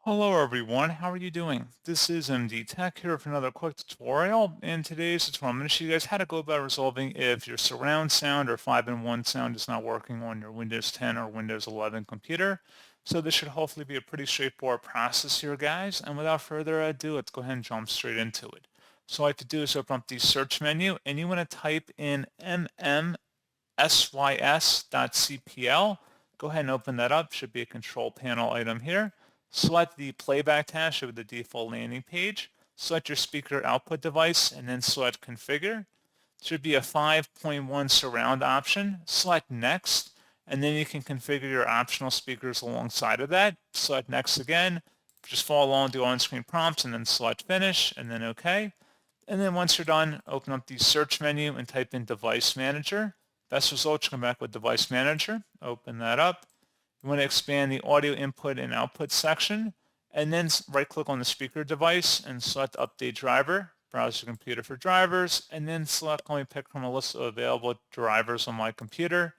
Hello everyone, how are you doing? This is MD Tech here for another quick tutorial. In today's tutorial, I'm going to show you guys how to go about resolving if your surround sound or 5-in-1 sound is not working on your Windows 10 or Windows 11 computer. So this should hopefully be a pretty straightforward process here, guys. And without further ado, let's go ahead and jump straight into it. So all I have to do is open up the search menu and you want to type in sys.cpl. Go ahead and open that up. Should be a control panel item here. Select the playback tab, should be the default landing page. Select your speaker output device and then select configure. Should be a 5.1 surround option. Select next and then you can configure your optional speakers alongside of that. Select next again. Just follow along the on-screen prompts and then select finish and then OK. And then once you're done, open up the search menu and type in Device Manager. Best results come back with Device Manager. Open that up. You want to expand the audio input and output section, and then right-click on the speaker device and select Update Driver. Browse your computer for drivers, and then select Let me pick from a list of available drivers on my computer.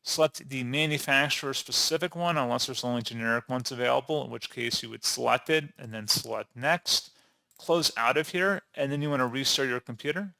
Select the manufacturer-specific one unless there's only generic ones available, in which case you would select it and then select Next. Close out of here, and then you want to restart your computer.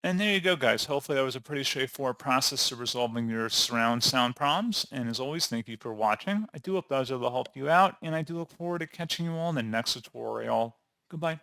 And there you go, guys. Hopefully that was a pretty straightforward process to resolving your surround sound problems. And as always, thank you for watching. I do hope that was able to help you out, and I do look forward to catching you all in the next tutorial. Goodbye.